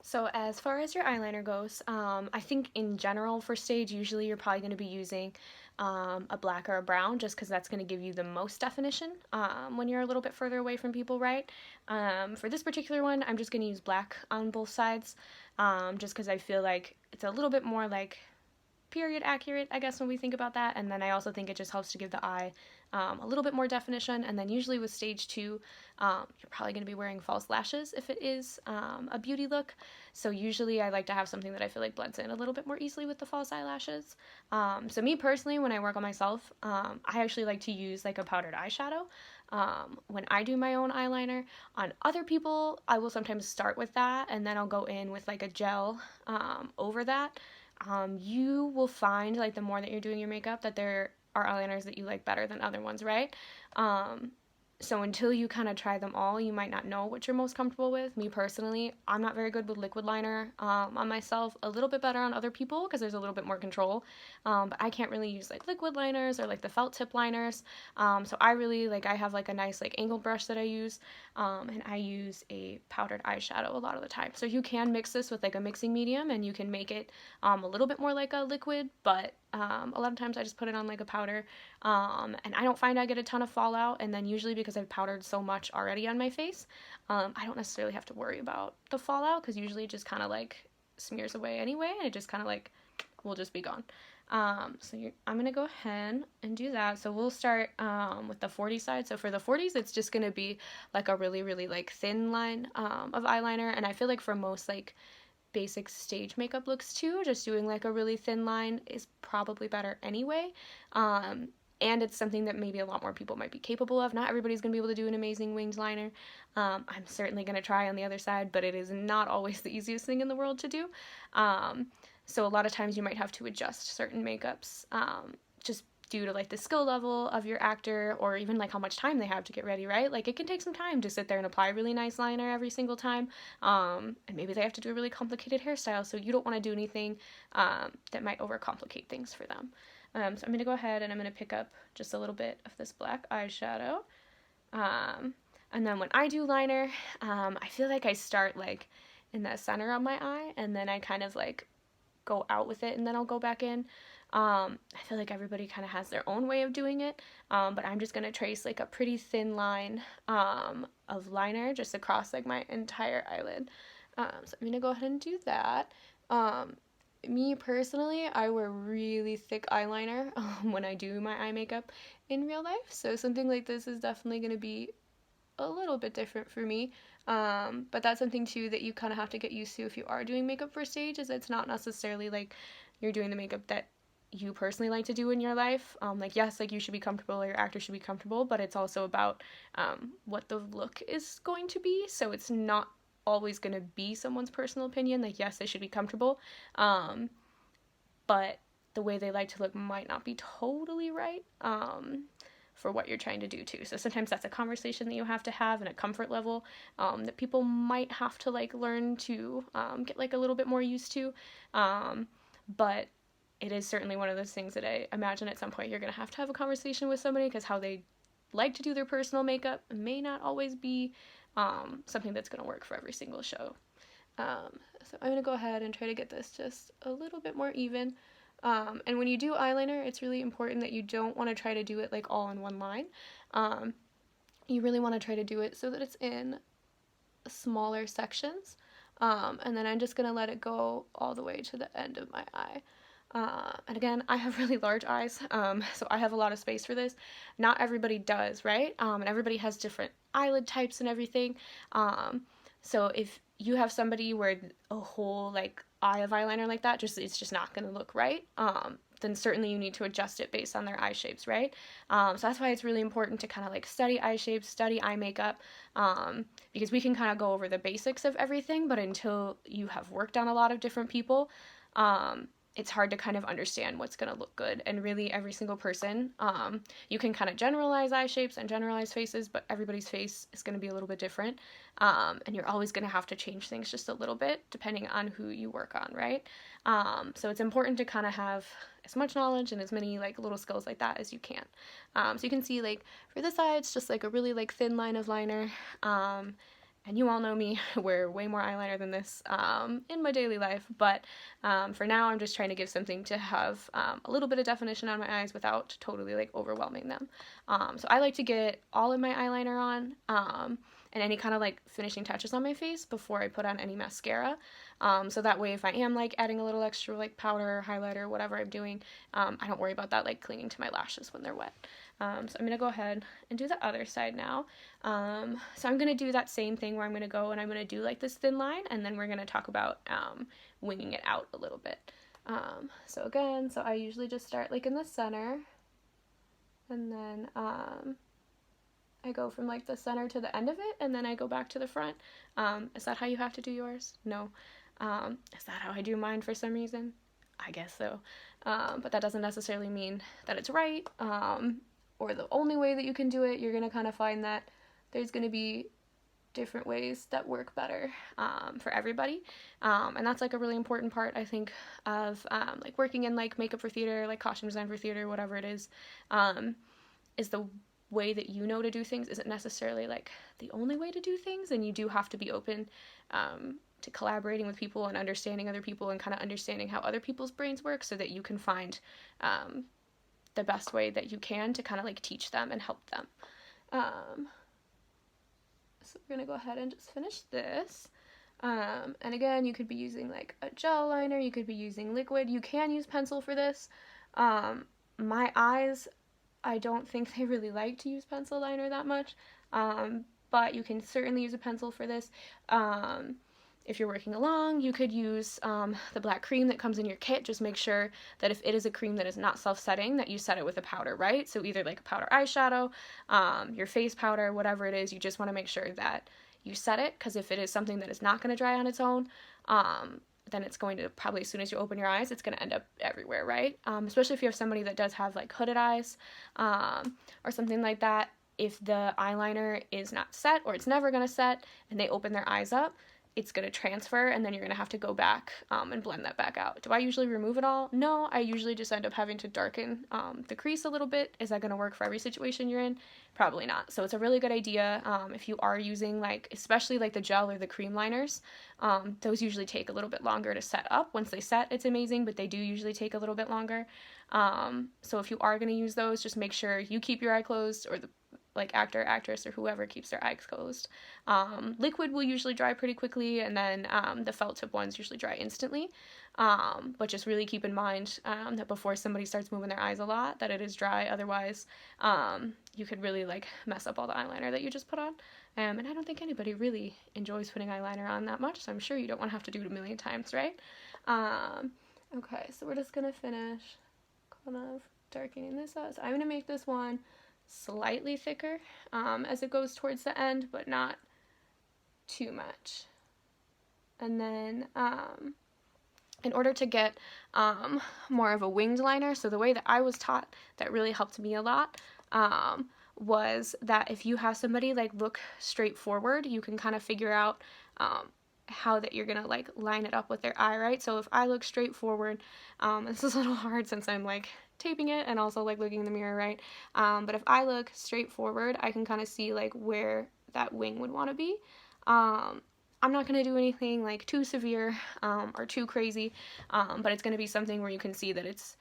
So as far as your eyeliner goes, I think in general for stage, usually you're probably going to be using a black or a brown just because that's going to give you the most definition when you're a little bit further away from people, right? For this particular one, I'm just going to use black on both sides just because I feel like it's a little bit more like period accurate, I guess, when we think about that. And then I also think it just helps to give the eye a little bit more definition. And then usually with stage 2, you're probably going to be wearing false lashes if it is a beauty look. So usually I like to have something that I feel like blends in a little bit more easily with the false eyelashes. So me personally, when I work on myself, I actually like to use like a powdered eyeshadow when I do my own eyeliner. On other people, I will sometimes start with that and then I'll go in with like a gel over that. You will find like the more that you're doing your makeup that there are eyeliners that you like better than other ones, right? Um, so until you kind of try them all, you might not know what you're most comfortable with. Me personally, I'm not very good with liquid liner on myself, a little bit better on other people because there's a little bit more control. But I can't really use like liquid liners or like the felt tip liners. So I really like, I have like a nice like angled brush that I use, and I use a powdered eyeshadow a lot of the time. So you can mix this with like a mixing medium and you can make it a little bit more like a liquid, but a lot of times I just put it on like a powder, and I don't find I get a ton of fallout. And then usually because I've powdered so much already on my face, I don't necessarily have to worry about the fallout because usually it just kind of like smears away anyway, and it just kind of like will just be gone. I'm gonna go ahead and do that. So we'll start with the 40 side. So for the 40s, it's just gonna be like a really, really like thin line of eyeliner, and I feel like for most like basic stage makeup looks too, just doing like a really thin line is probably better anyway. And it's something that maybe a lot more people might be capable of. Not everybody's going to be able to do an amazing winged liner. I'm certainly going to try on the other side, but it is not always the easiest thing in the world to do. So a lot of times you might have to adjust certain makeups just due to like the skill level of your actor or even like how much time they have to get ready, right? Like it can take some time to sit there and apply a really nice liner every single time. And maybe they have to do a really complicated hairstyle, so you don't want to do anything that might overcomplicate things for them. So I'm going to go ahead and I'm going to pick up just a little bit of this black eyeshadow. And then when I do liner, I feel like I start like in the center of my eye and then I kind of like go out with it and then I'll go back in. I feel like everybody kind of has their own way of doing it, but I'm just going to trace like a pretty thin line of liner just across like my entire eyelid. So I'm going to go ahead and do that. Me personally, I wear really thick eyeliner when I do my eye makeup in real life, so something like this is definitely going to be a little bit different for me. But that's something too that you kind of have to get used to if you are doing makeup for stage, is it's not necessarily like you're doing the makeup that you personally like to do in your life. Like yes, like you should be comfortable, or your actor should be comfortable, but it's also about what the look is going to be. So it's not always going to be someone's personal opinion. Like yes, they should be comfortable, but the way they like to look might not be totally right for what you're trying to do too. So sometimes that's a conversation that you have to have and a comfort level that people might have to like learn to get like a little bit more used to. But it is certainly one of those things that I imagine at some point you're going to have a conversation with somebody, because how they like to do their personal makeup may not always be something that's going to work for every single show. So I'm going to go ahead and try to get this just a little bit more even. And when you do eyeliner, it's really important that you don't want to try to do it like all in one line. You really want to try to do it so that it's in smaller sections. And then I'm just going to let it go all the way to the end of my eye. And again, I have really large eyes, so I have a lot of space for this. Not everybody does, right? And everybody has different eyelid types and everything. So if you have somebody where a whole like eye of eyeliner like that, it's just not going to look right, then certainly you need to adjust it based on their eye shapes, right? So that's why it's really important to kind of like study eye shapes, study eye makeup, because we can kind of go over the basics of everything, but until you have worked on a lot of different people, it's hard to kind of understand what's going to look good. And really every single person, you can kind of generalize eye shapes and generalize faces, but everybody's face is going to be a little bit different. And you're always going to have to change things just a little bit depending on who you work on, right? So it's important to kind of have as much knowledge and as many like little skills like that as you can. So you can see like for this eye, it's just like a really like thin line of liner. and you all know me, wear way more eyeliner than this in my daily life, but for now I'm just trying to give something to have a little bit of definition on my eyes without totally like overwhelming them. So I like to get all of my eyeliner on and any kind of like finishing touches on my face before I put on any mascara. So that way if I am like adding a little extra like powder, highlighter, whatever I'm doing, I don't worry about that like clinging to my lashes when they're wet. So I'm going to go ahead and do the other side now. So I'm going to do that same thing where I'm going to go and I'm going to do like this thin line, and then we're going to talk about winging it out a little bit. So again, so I usually just start like in the center, and then I go from like the center to the end of it, and then I go back to the front. Is that how you have to do yours? No. Is that how I do mine for some reason? I guess so. But that doesn't necessarily mean that it's right, or the only way that you can do it. You're going to kind of find that there's going to be different ways that work better for everybody. And that's like a really important part, I think, of like working in like makeup for theater, like costume design for theater, whatever it is the way that you know to do things isn't necessarily like the only way to do things, and you do have to be open to collaborating with people and understanding other people and kind of understanding how other people's brains work so that you can find the best way that you can to kind of like teach them and help them. So we're going to go ahead and just finish this. And again, you could be using like a gel liner, you could be using liquid, you can use pencil for this. My eyes, I don't think they really like to use pencil liner that much, but you can certainly use a pencil for this. If you're working along, you could use the black cream that comes in your kit. Just make sure that if it is a cream that is not self-setting, that you set it with a powder, right? So either like a powder eyeshadow, your face powder, whatever it is, you just want to make sure that you set it, because if it is something that is not going to dry on its own, then it's going to probably, as soon as you open your eyes, it's going to end up everywhere, right? Especially if you have somebody that does have like hooded eyes or something like that. If the eyeliner is not set, or it's never going to set, and they open their eyes up, it's going to transfer, and then you're going to have to go back and blend that back out. Do I usually remove it all? No, I usually just end up having to darken the crease a little bit. Is that going to work for every situation you're in? Probably not. So it's a really good idea if you are using like, especially like the gel or the cream liners. Those usually take a little bit longer to set up. Once they set, it's amazing, but they do usually take a little bit longer. So if you are going to use those, just make sure you keep your eye closed, or the like actor, actress, or whoever keeps their eyes closed. Liquid will usually dry pretty quickly, and then the felt tip ones usually dry instantly. But just really keep in mind that before somebody starts moving their eyes a lot, that it is dry. Otherwise, you could really like mess up all the eyeliner that you just put on. And I don't think anybody really enjoys putting eyeliner on that much, so I'm sure you don't want to have to do it a million times, right? Okay, so we're just gonna finish kind of darkening this out. So I'm gonna make this one slightly thicker as it goes towards the end, but not too much. And then in order to get more of a winged liner, so the way that I was taught that really helped me a lot was that if you have somebody like look straight forward, you can kind of figure out how that you're gonna like line it up with their eye, right? So if I look straight forward, this is a little hard since I'm like taping it and also like looking in the mirror, right? But if I look straight forward, I can kind of see like where that wing would want to be. I'm not going to do anything like too severe or too crazy, but it's going to be something where you can see that it's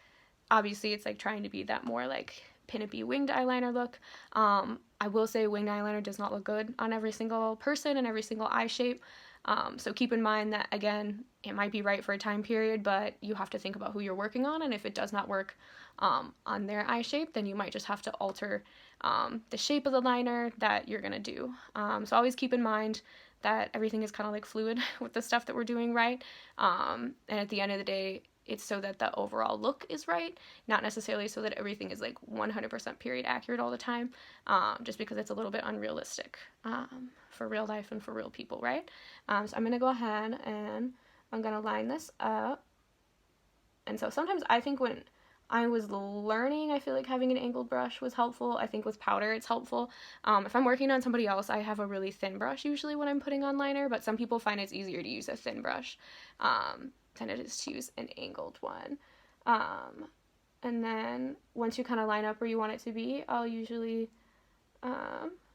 obviously it's like trying to be that more like pin-up-y winged eyeliner look. I will say winged eyeliner does not look good on every single person and every single eye shape. So keep in mind that, again, it might be right for a time period, but you have to think about who you're working on, and if it does not work on their eye shape, then you might just have to alter the shape of the liner that you're going to do. So always keep in mind that everything is kind of like fluid with the stuff that we're doing, right? And at the end of the day, it's so that the overall look is right, not necessarily so that everything is like 100% period accurate all the time, just because it's a little bit unrealistic for real life and for real people, right? So I'm going to go ahead and I'm going to line this up. And so sometimes I think when I was learning, I feel like having an angled brush was helpful. I think with powder it's helpful. If I'm working on somebody else, I have a really thin brush usually when I'm putting on liner, but some people find it's easier to use a thin brush than it is to use an angled one. And then once you kind of line up where you want it to be, I'll usually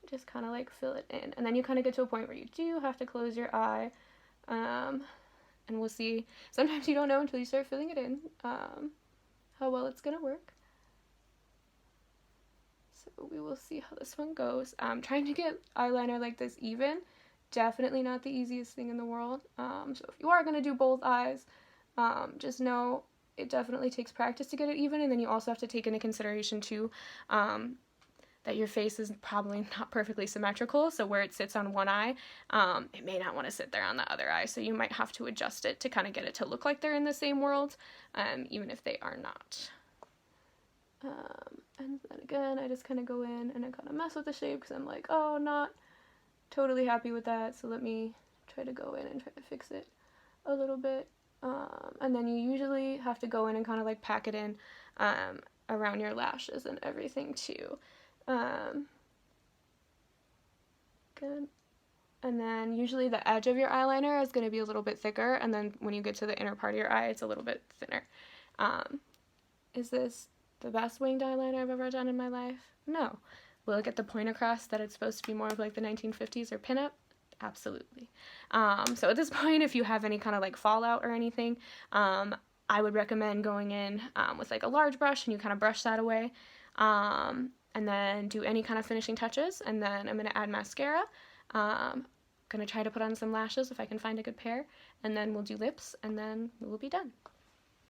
just kind of like fill it in. And then you kind of get to a point where you do have to close your eye. And we'll see. Sometimes you don't know until you start filling it in how well it's going to work. So we will see how this one goes. Trying to get eyeliner like this even, definitely not the easiest thing in the world. So if you are going to do both eyes, just know it definitely takes practice to get it even, and then you also have to take into consideration too that your face is probably not perfectly symmetrical, so where it sits on one eye, it may not want to sit there on the other eye, so you might have to adjust it to kind of get it to look like they're in the same world, even if they are not. And then again, I just kind of go in and I kind of mess with the shape because I'm like, oh, not totally happy with that, so let me try to go in and try to fix it a little bit. And then you usually have to go in and kind of like pack it in around your lashes and everything too. Good. And then usually the edge of your eyeliner is going to be a little bit thicker, and then when you get to the inner part of your eye, it's a little bit thinner. Is this the best winged eyeliner I've ever done in my life? No. Will it get the point across that it's supposed to be more of like the 1950s or pinup? Absolutely. So at this point, if you have any kind of like fallout or anything, I would recommend going in with like a large brush and you kind of brush that away. And then do any kind of finishing touches, and then I'm going to add mascara. I'm going to try to put on some lashes if I can find a good pair, and then we'll do lips, and then we'll be done.